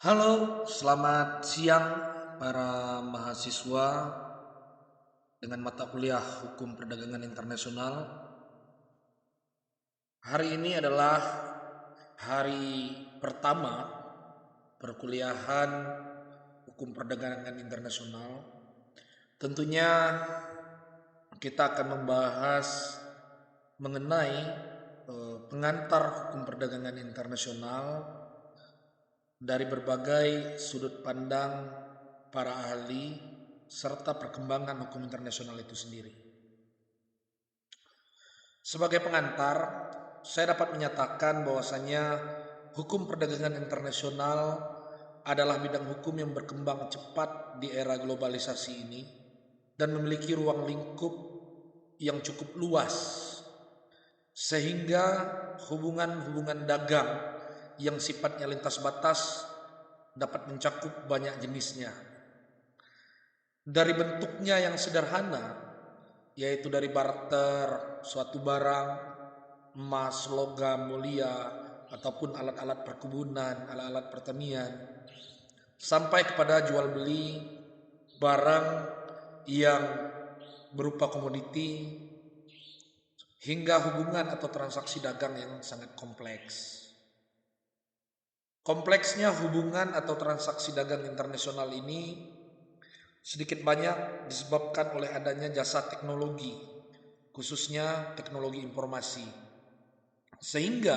Halo, selamat siang para mahasiswa dengan mata kuliah Hukum Perdagangan Internasional. Hari ini adalah hari pertama perkuliahan Hukum Perdagangan Internasional. Tentunya kita akan membahas mengenai pengantar Hukum Perdagangan Internasional dari berbagai sudut pandang para ahli serta perkembangan hukum internasional itu sendiri. Sebagai pengantar, saya dapat menyatakan bahwasanya hukum perdagangan internasional adalah bidang hukum yang berkembang cepat di era globalisasi ini dan memiliki ruang lingkup yang cukup luas, sehingga hubungan-hubungan dagang yang sifatnya lintas batas dapat mencakup banyak jenisnya. Dari bentuknya yang sederhana, yaitu dari barter suatu barang, emas, logam mulia, ataupun alat-alat perkebunan, alat-alat pertanian, sampai kepada jual beli barang yang berupa komoditi, hingga hubungan atau transaksi dagang yang sangat kompleks. Kompleksnya hubungan atau transaksi dagang internasional ini sedikit banyak disebabkan oleh adanya jasa teknologi, khususnya teknologi informasi. Sehingga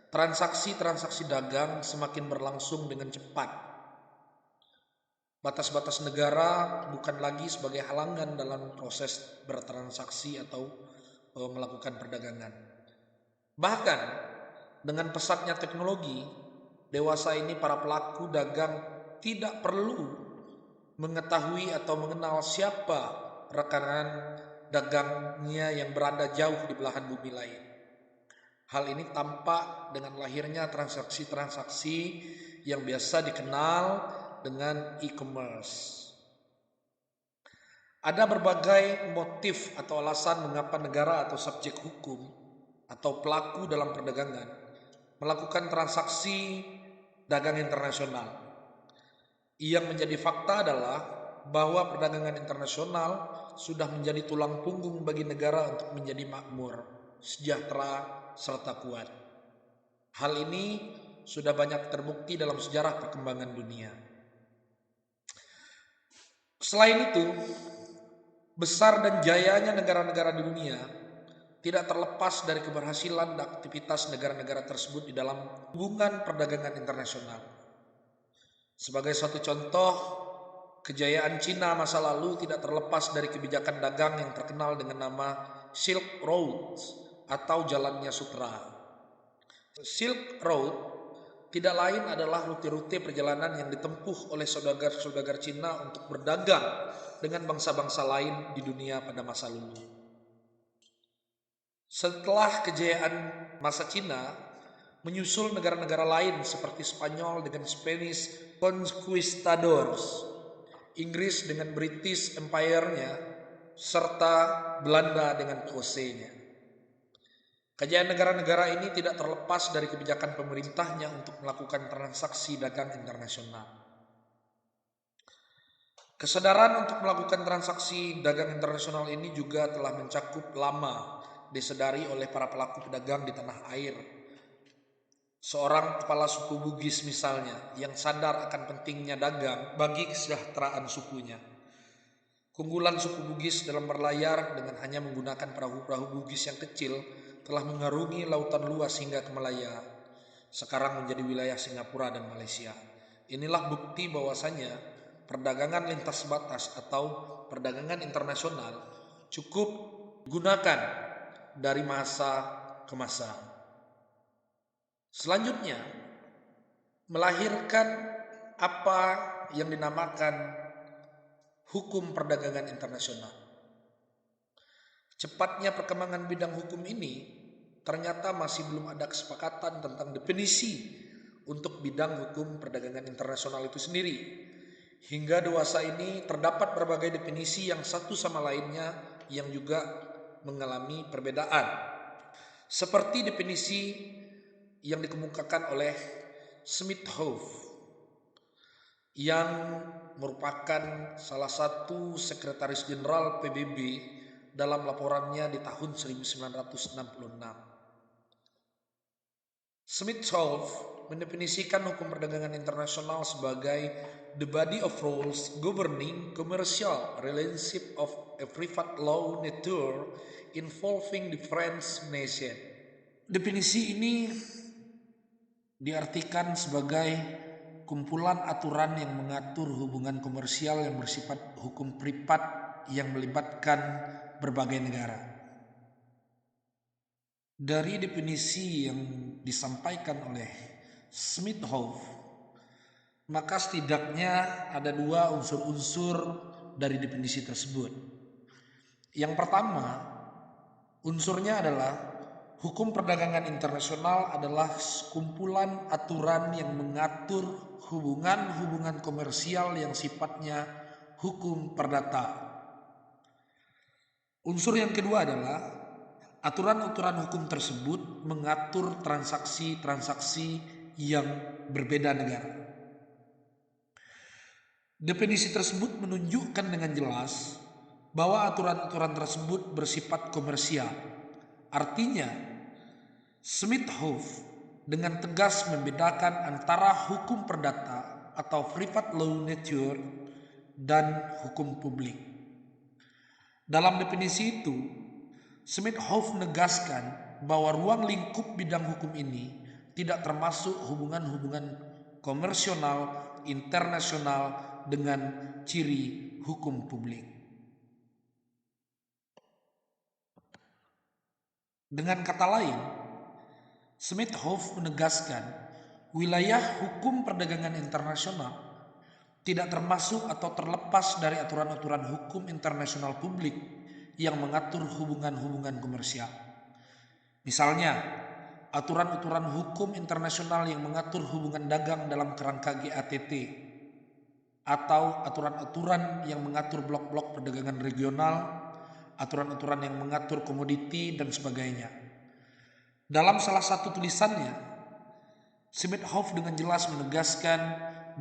transaksi-transaksi dagang semakin berlangsung dengan cepat. Batas-batas negara bukan lagi sebagai halangan dalam proses bertransaksi atau melakukan perdagangan. Bahkan dengan pesatnya teknologi, dewasa ini para pelaku dagang tidak perlu mengetahui atau mengenal siapa rekan dagangnya yang berada jauh di belahan bumi lain. Hal ini tampak dengan lahirnya transaksi-transaksi yang biasa dikenal dengan e-commerce. Ada berbagai motif atau alasan mengapa negara atau subjek hukum atau pelaku dalam perdagangan melakukan transaksi dagang internasional. Yang menjadi fakta adalah bahwa perdagangan internasional sudah menjadi tulang punggung bagi negara untuk menjadi makmur, sejahtera, serta kuat. Hal ini sudah banyak terbukti dalam sejarah perkembangan dunia. Selain itu, besar dan jayanya negara-negara di dunia tidak terlepas dari keberhasilan dan aktivitas negara-negara tersebut di dalam hubungan perdagangan internasional. Sebagai suatu contoh, kejayaan Cina masa lalu tidak terlepas dari kebijakan dagang yang terkenal dengan nama Silk Road atau Jalannya Sutra. Silk Road tidak lain adalah rute-rute perjalanan yang ditempuh oleh saudagar-saudagar Cina untuk berdagang dengan bangsa-bangsa lain di dunia pada masa lalu. Setelah kejayaan masa Cina, menyusul negara-negara lain seperti Spanyol dengan Spanish Conquistadors, Inggris dengan British Empire-nya, serta Belanda dengan VOC-nya. Kejayaan negara-negara ini tidak terlepas dari kebijakan pemerintahnya untuk melakukan transaksi dagang internasional. Kesadaran untuk melakukan transaksi dagang internasional ini juga telah mencakup lama disadari oleh para pelaku pedagang di tanah air. Seorang kepala suku Bugis misalnya yang sadar akan pentingnya dagang bagi kesejahteraan sukunya. Keunggulan suku Bugis dalam berlayar dengan hanya menggunakan perahu-perahu Bugis yang kecil telah mengarungi lautan luas hingga ke Malaya. Sekarang menjadi wilayah Singapura dan Malaysia. Inilah bukti bahwasanya perdagangan lintas batas atau perdagangan internasional cukup digunakan dari masa ke masa. Selanjutnya, melahirkan apa yang dinamakan hukum perdagangan internasional. Cepatnya perkembangan bidang hukum ini ternyata masih belum ada kesepakatan tentang definisi untuk bidang hukum perdagangan internasional itu sendiri. Hingga dewasa ini terdapat berbagai definisi yang satu sama lainnya yang juga mengalami perbedaan. Seperti definisi yang dikemukakan oleh Smith Hoff. yang merupakan salah satu sekretaris jenderal PBB dalam laporannya di tahun 1966. Smith-Solf mendefinisikan hukum perdagangan internasional sebagai the body of rules governing commercial relationship of a private law nature involving different nations. Definisi ini diartikan sebagai kumpulan aturan yang mengatur hubungan komersial yang bersifat hukum privat yang melibatkan berbagai negara. Dari definisi yang disampaikan oleh Smith-Hoff, maka setidaknya ada dua unsur-unsur dari definisi tersebut. Yang pertama, unsurnya adalah hukum perdagangan internasional adalah kumpulan aturan yang mengatur hubungan-hubungan komersial yang sifatnya hukum perdata. Unsur yang kedua adalah aturan-aturan hukum tersebut mengatur transaksi-transaksi yang berbeda negara. Definisi tersebut menunjukkan dengan jelas bahwa aturan-aturan tersebut bersifat komersial. Artinya, Smith-Hoff dengan tegas membedakan antara hukum perdata atau private law nature dan hukum publik. Dalam definisi itu, Smith-Hoff menegaskan bahwa ruang lingkup bidang hukum ini tidak termasuk hubungan-hubungan komersional internasional dengan ciri hukum publik. Dengan kata lain, Smith-Hoff menegaskan wilayah hukum perdagangan internasional tidak termasuk atau terlepas dari aturan-aturan hukum internasional publik yang mengatur hubungan-hubungan komersial. Misalnya, aturan-aturan hukum internasional yang mengatur hubungan dagang dalam kerangka GATT, atau aturan-aturan yang mengatur blok-blok perdagangan regional, aturan-aturan yang mengatur komoditi, dan sebagainya. Dalam salah satu tulisannya, Smith-Hoff dengan jelas menegaskan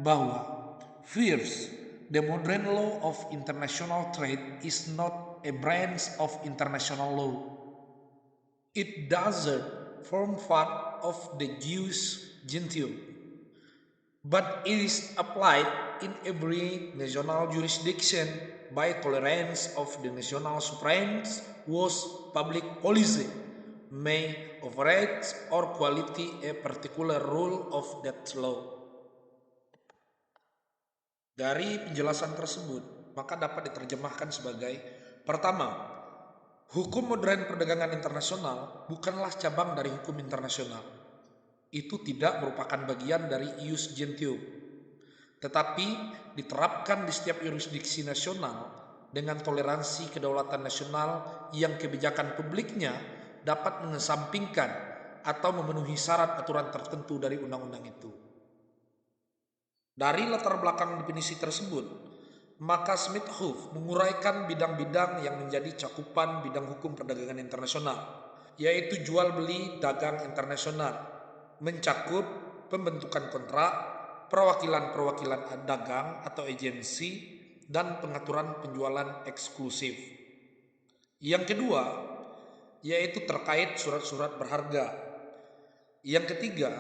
bahwa first, the modern law of international trade is not a branch of international law. It doesn't form part of the jus gentium, but it is applied in every national jurisdiction by tolerance of the national sovereigns whose public policy may override or quality a particular rule of that law. Dari penjelasan tersebut, maka dapat diterjemahkan sebagai pertama, hukum modern perdagangan internasional bukanlah cabang dari hukum internasional. Itu tidak merupakan bagian dari ius gentium, tetapi diterapkan di setiap yurisdiksi nasional dengan toleransi kedaulatan nasional yang kebijakan publiknya dapat mengesampingkan atau memenuhi syarat aturan tertentu dari undang-undang itu. Dari latar belakang definisi tersebut, maka Smith-Hoff menguraikan bidang-bidang yang menjadi cakupan bidang hukum perdagangan internasional, yaitu jual beli dagang internasional, mencakup pembentukan kontrak, perwakilan-perwakilan dagang atau agensi, dan pengaturan penjualan eksklusif. Yang kedua, yaitu terkait surat-surat berharga. Yang ketiga,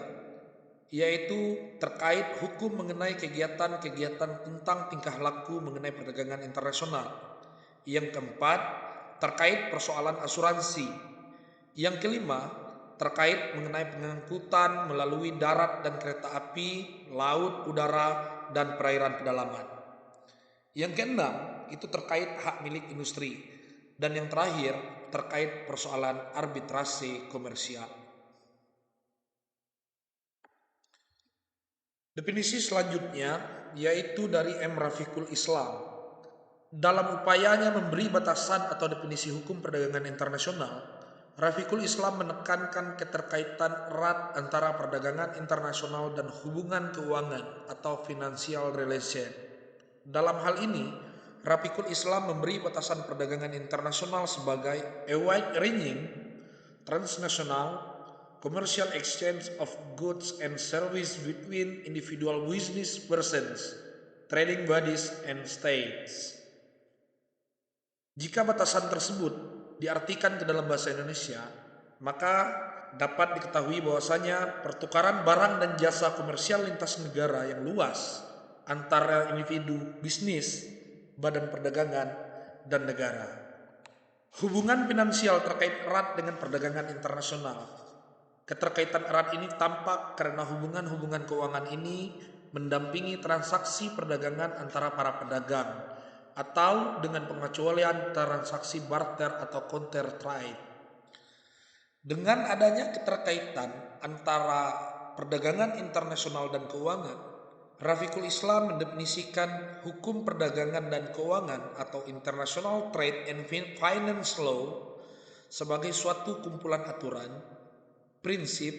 yaitu terkait hukum mengenai kegiatan-kegiatan tentang tingkah laku mengenai perdagangan internasional. Yang keempat, terkait persoalan asuransi. Yang kelima, terkait mengenai pengangkutan melalui darat dan kereta api, laut, udara, dan perairan pedalaman. Yang keenam, itu terkait hak milik industri. Dan yang terakhir, terkait persoalan arbitrase komersial. Definisi selanjutnya yaitu dari M. Rafiqul Islam. Dalam upayanya memberi batasan atau definisi hukum perdagangan internasional, Rafiqul Islam menekankan keterkaitan erat antara perdagangan internasional dan hubungan keuangan atau financial relation. Dalam hal ini, Rafiqul Islam memberi batasan perdagangan internasional sebagai a wide-ranging, transnational, commercial exchange of goods and services between individual business persons trading bodies and states. Jika batasan tersebut diartikan ke dalam bahasa Indonesia, maka dapat diketahui bahwasanya pertukaran barang dan jasa komersial lintas negara yang luas antara individu, bisnis, badan perdagangan, dan negara. Hubungan finansial terkait erat dengan perdagangan internasional. Keterkaitan erat ini tampak karena hubungan-hubungan keuangan ini mendampingi transaksi perdagangan antara para pedagang atau dengan pengecualian transaksi barter atau counter trade. Dengan adanya keterkaitan antara perdagangan internasional dan keuangan, Rafiqul Islam mendefinisikan hukum perdagangan dan keuangan atau International Trade and Finance Law sebagai suatu kumpulan aturan, prinsip,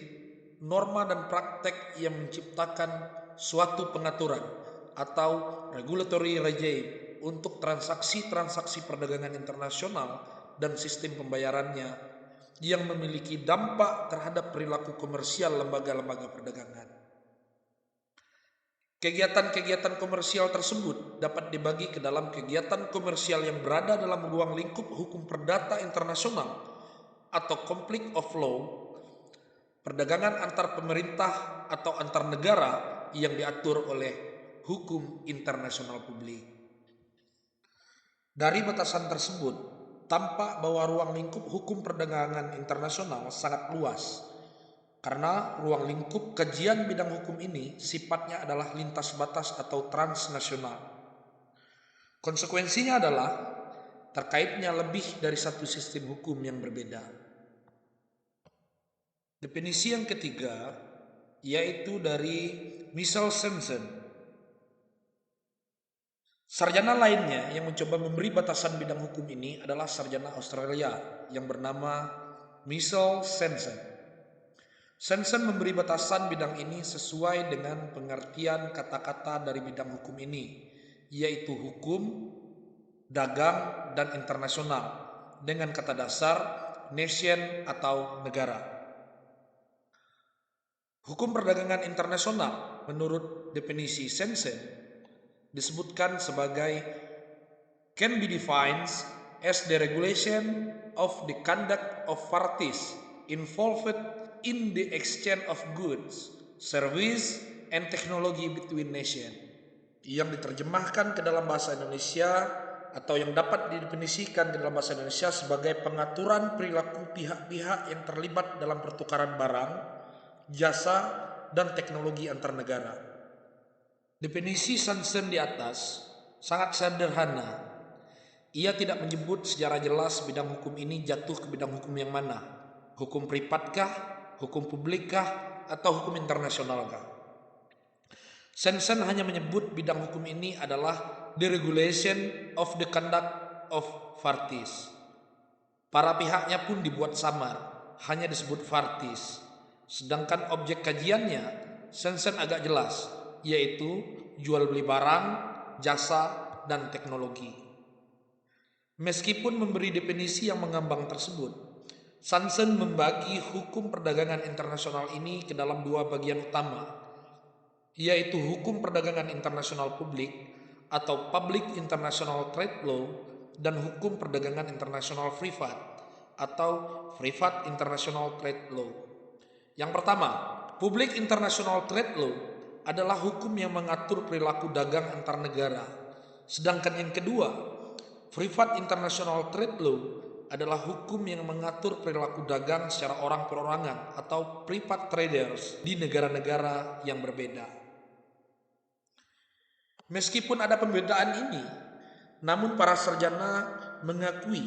norma dan praktek yang menciptakan suatu pengaturan atau regulatory regime untuk transaksi-transaksi perdagangan internasional dan sistem pembayarannya yang memiliki dampak terhadap perilaku komersial lembaga-lembaga perdagangan. Kegiatan-kegiatan komersial tersebut dapat dibagi ke dalam kegiatan komersial yang berada dalam ruang lingkup hukum perdata internasional atau conflict of law, perdagangan antar pemerintah atau antar negara yang diatur oleh hukum internasional publik. Dari batasan tersebut, tampak bahwa ruang lingkup hukum perdagangan internasional sangat luas, karena ruang lingkup kajian bidang hukum ini sifatnya adalah lintas batas atau transnasional. Konsekuensinya adalah terkaitnya lebih dari satu sistem hukum yang berbeda. Definisi yang ketiga yaitu dari Michel Sanson. Sarjana lainnya yang mencoba memberi batasan bidang hukum ini adalah sarjana Australia yang bernama Michel Sanson. Sanson memberi batasan bidang ini sesuai dengan pengertian kata-kata dari bidang hukum ini, yaitu hukum, dagang, dan internasional dengan kata dasar nation atau negara. Hukum perdagangan internasional menurut definisi Sanson disebutkan sebagai can be defined as the regulation of the conduct of parties involved in the exchange of goods, service, and technology between nations. Yang diterjemahkan ke dalam bahasa Indonesia atau yang dapat didefinisikan ke dalam bahasa Indonesia sebagai pengaturan perilaku pihak-pihak yang terlibat dalam pertukaran barang, jasa, dan teknologi antar negara. Definisi Sanson di atas sangat sederhana. Ia tidak menyebut secara jelas bidang hukum ini jatuh ke bidang hukum yang mana. Hukum privatkah, hukum publikkah, atau hukum internasionalkah. Sanson hanya menyebut bidang hukum ini adalah the regulation of the conduct of parties. Para pihaknya pun dibuat samar, hanya disebut parties. Sedangkan objek kajiannya, Sanson agak jelas, yaitu jual beli barang, jasa, dan teknologi. Meskipun memberi definisi yang mengambang tersebut, Sanson membagi hukum perdagangan internasional ini ke dalam dua bagian utama, yaitu hukum perdagangan internasional publik atau Public International Trade Law dan hukum perdagangan internasional privat atau Private International Trade Law. Yang pertama, Public International Trade Law adalah hukum yang mengatur perilaku dagang antar negara. Sedangkan yang kedua, Private International Trade Law adalah hukum yang mengatur perilaku dagang secara orang perorangan atau private traders di negara-negara yang berbeda. Meskipun ada pembedaan ini, namun para sarjana mengakui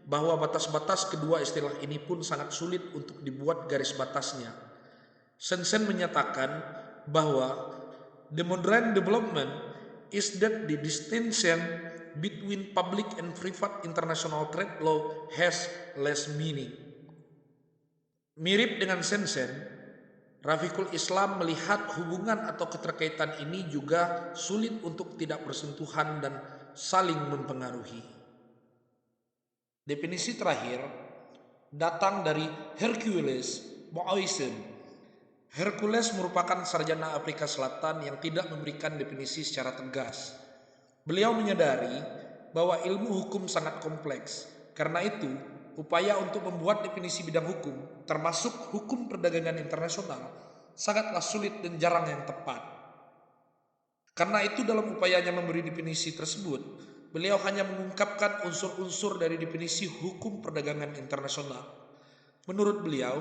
bahwa batas-batas kedua istilah ini pun sangat sulit untuk dibuat garis batasnya. Sanson menyatakan bahwa the modern development is that the distinction between public and private international trade law has less meaning. Mirip dengan Sanson, Rafiqul Islam melihat hubungan atau keterkaitan ini juga sulit untuk tidak bersentuhan dan saling mempengaruhi. Definisi terakhir datang dari Hercules Moysen Hercules merupakan sarjana Afrika Selatan yang tidak memberikan definisi secara tegas. Beliau menyadari bahwa ilmu hukum sangat kompleks. Karena itu, upaya untuk membuat definisi bidang hukum, termasuk hukum perdagangan internasional, sangatlah sulit dan jarang yang tepat. Karena itu dalam upayanya memberi definisi tersebut, beliau hanya mengungkapkan unsur-unsur dari definisi hukum perdagangan internasional. Menurut beliau,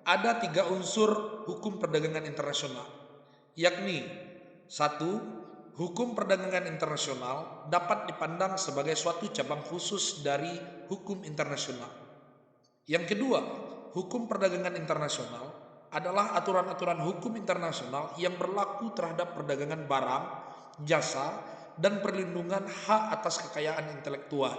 ada 3 unsur hukum perdagangan internasional, yakni 1. Hukum perdagangan internasional dapat dipandang sebagai suatu cabang khusus dari hukum internasional. Yang kedua, hukum perdagangan internasional adalah aturan-aturan hukum internasional yang berlaku terhadap perdagangan barang, jasa, dan perlindungan hak atas kekayaan intelektual.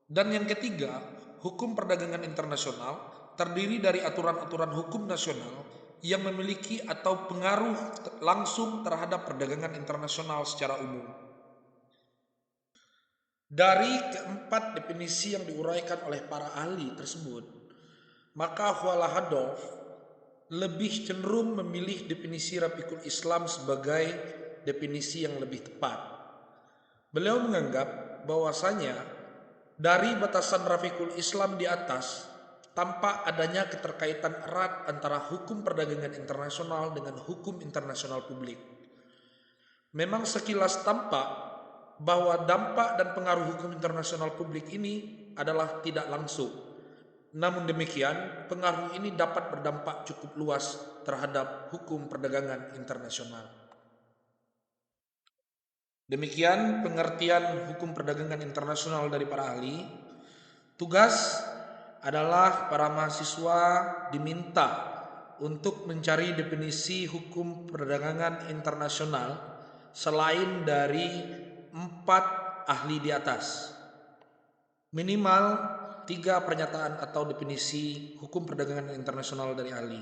Dan yang ketiga, hukum perdagangan internasional terdiri dari aturan-aturan hukum nasional yang memiliki atau pengaruh langsung terhadap perdagangan internasional secara umum. Dari keempat definisi yang diuraikan oleh para ahli tersebut, maka Hualahadov lebih cenderung memilih definisi Rafiqul Islam sebagai definisi yang lebih tepat. Beliau menganggap bahwasanya dari batasan Rafiqul Islam di atas, tampak adanya keterkaitan erat antara hukum perdagangan internasional dengan hukum internasional publik. Memang sekilas tampak bahwa dampak dan pengaruh hukum internasional publik ini adalah tidak langsung. Namun demikian, pengaruh ini dapat berdampak cukup luas terhadap hukum perdagangan internasional. Demikian pengertian hukum perdagangan internasional dari para ahli. Tugas adalah para mahasiswa diminta untuk mencari definisi hukum perdagangan internasional selain dari 4 ahli di atas. Minimal 3 pernyataan atau definisi hukum perdagangan internasional dari ahli.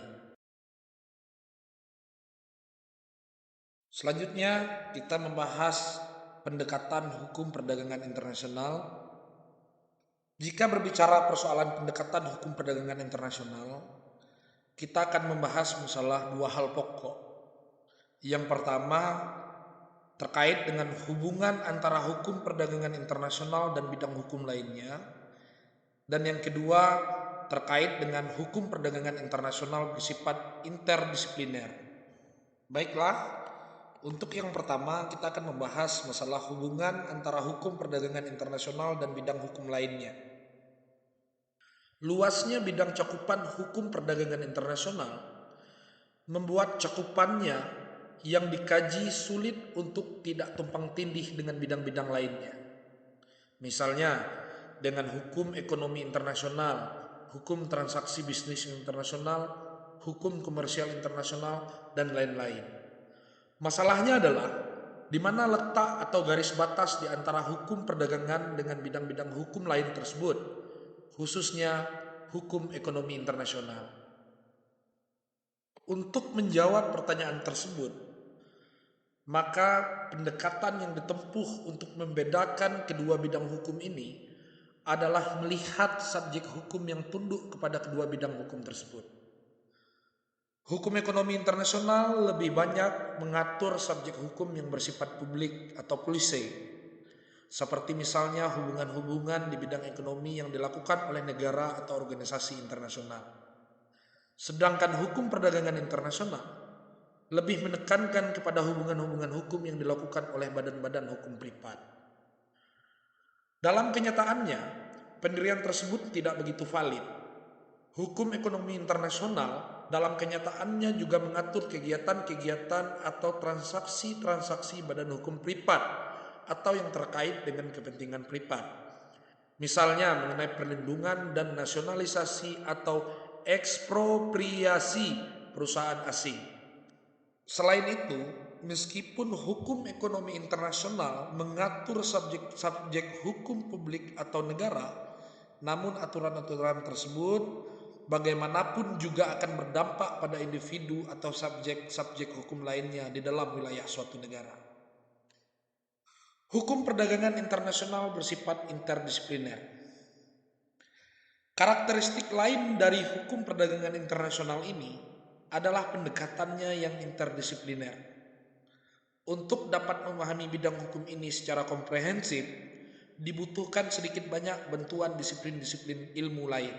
Selanjutnya kita membahas pendekatan hukum perdagangan internasional. Jika berbicara persoalan pendekatan hukum perdagangan internasional, kita akan membahas masalah 2 hal pokok. Yang pertama, terkait dengan hubungan antara hukum perdagangan internasional dan bidang hukum lainnya. Dan yang kedua, terkait dengan hukum perdagangan internasional bersifat interdisipliner. Baiklah, untuk yang pertama kita akan membahas masalah hubungan antara hukum perdagangan internasional dan bidang hukum lainnya. Luasnya bidang cakupan hukum perdagangan internasional membuat cakupannya yang dikaji sulit untuk tidak tumpang tindih dengan bidang-bidang lainnya. Misalnya dengan hukum ekonomi internasional, hukum transaksi bisnis internasional, hukum komersial internasional, dan lain-lain. Masalahnya adalah di mana letak atau garis batas di antara hukum perdagangan dengan bidang-bidang hukum lain tersebut, khususnya hukum ekonomi internasional. Untuk menjawab pertanyaan tersebut, maka pendekatan yang ditempuh untuk membedakan kedua bidang hukum ini adalah melihat subjek hukum yang tunduk kepada kedua bidang hukum tersebut. Hukum ekonomi internasional lebih banyak mengatur subjek hukum yang bersifat publik atau polisi, seperti misalnya hubungan-hubungan di bidang ekonomi yang dilakukan oleh negara atau organisasi internasional. Sedangkan hukum perdagangan internasional lebih menekankan kepada hubungan-hubungan hukum yang dilakukan oleh badan-badan hukum privat. Dalam kenyataannya, pendirian tersebut tidak begitu valid. Hukum ekonomi internasional dalam kenyataannya juga mengatur kegiatan-kegiatan atau transaksi-transaksi badan hukum privat atau yang terkait dengan kepentingan privat. Misalnya mengenai perlindungan dan nasionalisasi atau ekspropriasi perusahaan asing. Selain itu, meskipun hukum ekonomi internasional mengatur subjek hukum publik atau negara, namun aturan-aturan tersebut bagaimanapun juga akan berdampak pada individu atau subjek hukum lainnya di dalam wilayah suatu negara. Hukum perdagangan internasional bersifat interdisipliner. Karakteristik lain dari hukum perdagangan internasional ini adalah pendekatannya yang interdisipliner. Untuk dapat memahami bidang hukum ini secara komprehensif, dibutuhkan sedikit banyak bantuan disiplin-disiplin ilmu lain.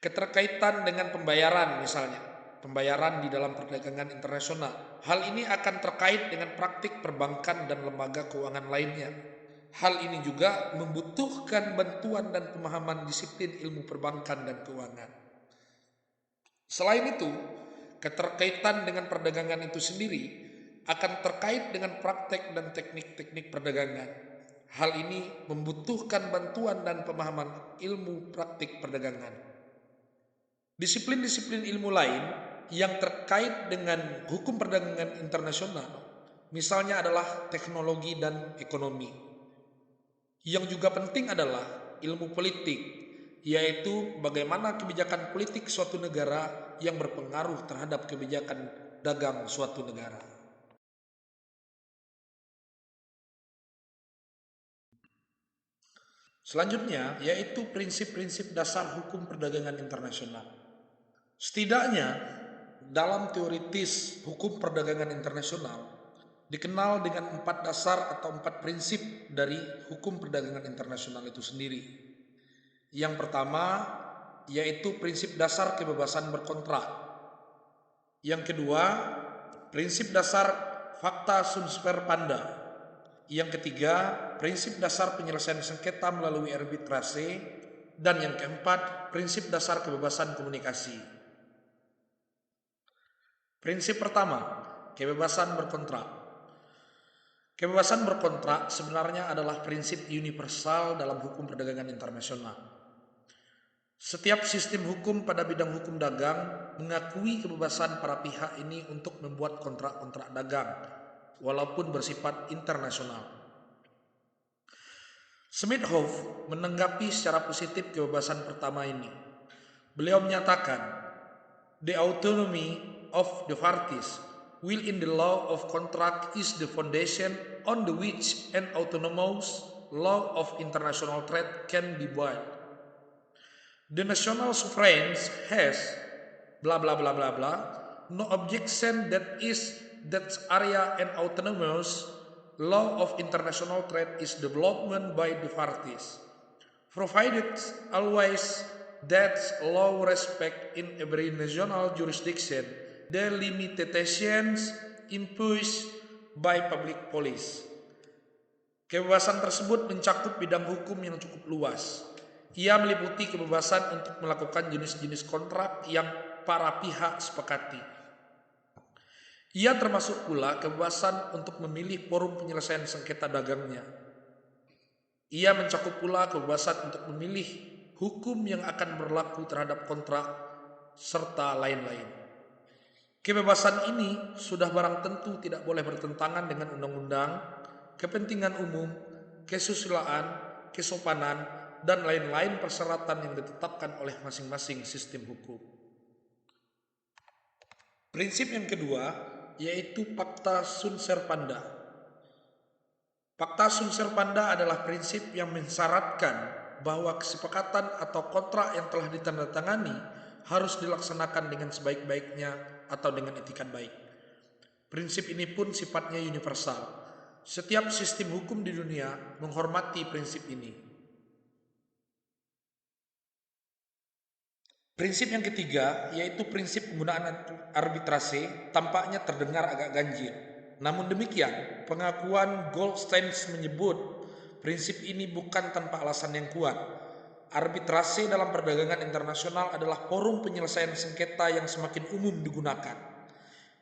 Keterkaitan dengan pembayaran misalnya, pembayaran di dalam perdagangan internasional. Hal ini akan terkait dengan praktik perbankan dan lembaga keuangan lainnya. Hal ini juga membutuhkan bantuan dan pemahaman disiplin ilmu perbankan dan keuangan. Selain itu, keterkaitan dengan perdagangan itu sendiri akan terkait dengan praktek dan teknik-teknik perdagangan. Hal ini membutuhkan bantuan dan pemahaman ilmu praktik perdagangan. Disiplin-disiplin ilmu lain yang terkait dengan hukum perdagangan internasional, misalnya adalah teknologi dan ekonomi. Yang juga penting adalah ilmu politik, yaitu bagaimana kebijakan politik suatu negara yang berpengaruh terhadap kebijakan dagang suatu negara. Selanjutnya, yaitu prinsip-prinsip dasar hukum perdagangan internasional. Setidaknya, dalam teoritis hukum perdagangan internasional, dikenal dengan 4 dasar atau 4 prinsip dari hukum perdagangan internasional itu sendiri. Yang pertama, yaitu prinsip dasar kebebasan berkontrak. Yang kedua, prinsip dasar facta sunt servanda. Yang ketiga, prinsip dasar penyelesaian sengketa melalui arbitrase. Dan yang keempat, prinsip dasar kebebasan komunikasi. Prinsip pertama, kebebasan berkontrak. Kebebasan berkontrak sebenarnya adalah prinsip universal dalam hukum perdagangan internasional. Setiap sistem hukum pada bidang hukum dagang mengakui kebebasan para pihak ini untuk membuat kontrak-kontrak dagang, walaupun bersifat internasional. Smith-Hoff menanggapi secara positif kebebasan pertama ini. Beliau menyatakan, "The autonomy of the parties will in the law of contract is the foundation on the which an autonomous law of international trade can be built. The national sovereigns has blah blah blah blah blah no objection that area and autonomous law of international trade is development by the parties, provided always that law respect in every national jurisdiction the limitations imposed by public policy." Kebebasan tersebut mencakup bidang hukum yang cukup luas. Ia meliputi kebebasan untuk melakukan jenis-jenis kontrak yang para pihak sepakati. Ia termasuk pula kebebasan untuk memilih forum penyelesaian sengketa dagangnya. Ia mencakup pula kebebasan untuk memilih hukum yang akan berlaku terhadap kontrak, serta lain-lain. Kebebasan ini sudah barang tentu tidak boleh bertentangan dengan undang-undang, kepentingan umum, kesusilaan, kesopanan, dan lain-lain persyaratan yang ditetapkan oleh masing-masing sistem hukum. Prinsip yang kedua yaitu Pacta sunt servanda. Pacta sunt servanda adalah prinsip yang mensyaratkan bahwa kesepakatan atau kontrak yang telah ditandatangani harus dilaksanakan dengan sebaik-baiknya atau dengan etikat baik. Prinsip ini pun sifatnya universal. Setiap sistem hukum di dunia menghormati prinsip ini. Prinsip yang ketiga yaitu prinsip penggunaan arbitrase tampaknya terdengar agak ganjil. Namun demikian, pengakuan Goldstein menyebut prinsip ini bukan tanpa alasan yang kuat. Arbitrase dalam perdagangan internasional adalah forum penyelesaian sengketa yang semakin umum digunakan.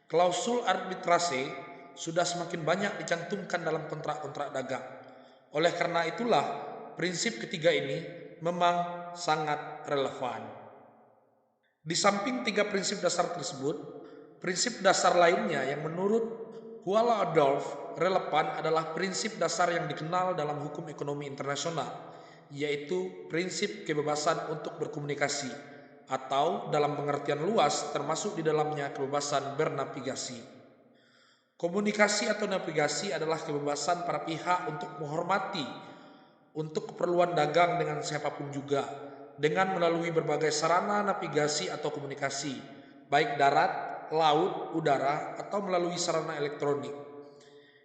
Klausul arbitrase sudah semakin banyak dicantumkan dalam kontrak-kontrak dagang. Oleh karena itulah, prinsip ketiga ini memang sangat relevan. Di samping 3 prinsip dasar tersebut, prinsip dasar lainnya yang menurut Huala Adolf relevan adalah prinsip dasar yang dikenal dalam hukum ekonomi internasional, yaitu prinsip kebebasan untuk berkomunikasi, atau dalam pengertian luas termasuk di dalamnya kebebasan bernavigasi. Komunikasi atau navigasi adalah kebebasan para pihak untuk menghormati untuk keperluan dagang dengan siapapun juga, dengan melalui berbagai sarana navigasi atau komunikasi, baik darat, laut, udara, atau melalui sarana elektronik.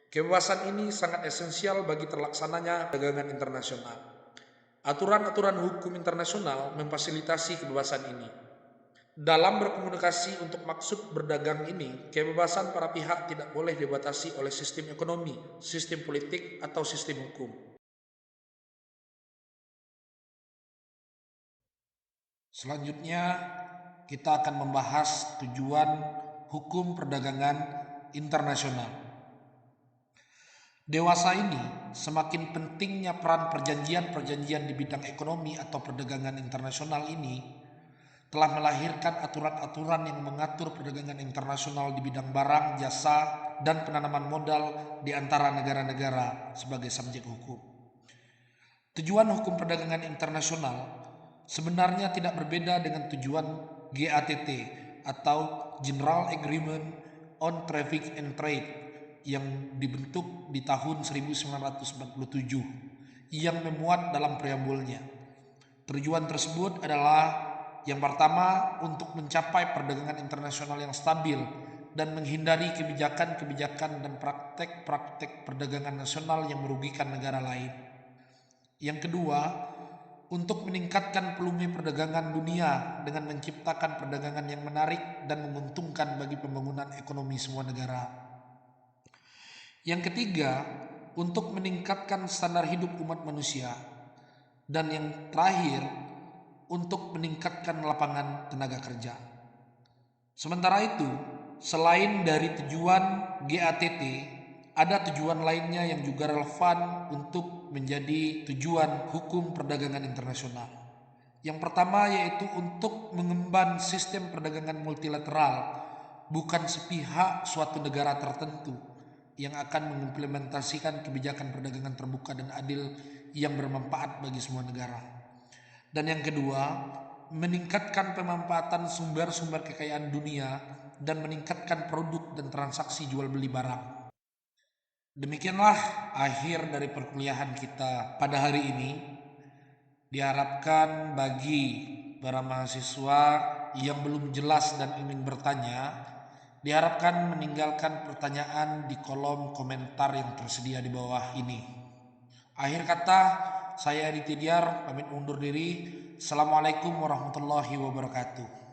Kebebasan ini sangat esensial bagi terlaksananya perdagangan internasional. Aturan-aturan hukum internasional memfasilitasi kebebasan ini. Dalam berkomunikasi untuk maksud berdagang ini, kebebasan para pihak tidak boleh dibatasi oleh sistem ekonomi, sistem politik, atau sistem hukum. Selanjutnya, kita akan membahas tujuan hukum perdagangan internasional. Dewasa ini, semakin pentingnya peran perjanjian-perjanjian di bidang ekonomi atau perdagangan internasional ini telah melahirkan aturan-aturan yang mengatur perdagangan internasional di bidang barang, jasa, dan penanaman modal di antara negara-negara sebagai subjek hukum. Tujuan hukum perdagangan internasional sebenarnya tidak berbeda dengan tujuan GATT atau General Agreement on Traffic and Trade yang dibentuk di tahun 1947 yang memuat dalam preambulnya. Tujuan tersebut adalah yang pertama untuk mencapai perdagangan internasional yang stabil dan menghindari kebijakan-kebijakan dan praktek-praktek perdagangan nasional yang merugikan negara lain. Yang kedua, untuk meningkatkan volume perdagangan dunia dengan menciptakan perdagangan yang menarik dan menguntungkan bagi pembangunan ekonomi semua negara. Yang ketiga, untuk meningkatkan standar hidup umat manusia. Dan yang terakhir, untuk meningkatkan lapangan tenaga kerja. Sementara itu, selain dari tujuan GATT, ada tujuan lainnya yang juga relevan untuk menjadi tujuan hukum perdagangan internasional. Yang pertama yaitu untuk mengemban sistem perdagangan multilateral, bukan sepihak suatu negara tertentu yang akan mengimplementasikan kebijakan perdagangan terbuka dan adil yang bermanfaat bagi semua negara. Dan yang kedua, meningkatkan pemanfaatan sumber-sumber kekayaan dunia dan meningkatkan produk dan transaksi jual beli barang. Demikianlah akhir dari perkuliahan kita pada hari ini. Diharapkan bagi para mahasiswa yang belum jelas dan ingin bertanya, diharapkan meninggalkan pertanyaan di kolom komentar yang tersedia di bawah ini. Akhir kata, saya Aditya Diar pamit undur diri. Assalamualaikum warahmatullahi wabarakatuh.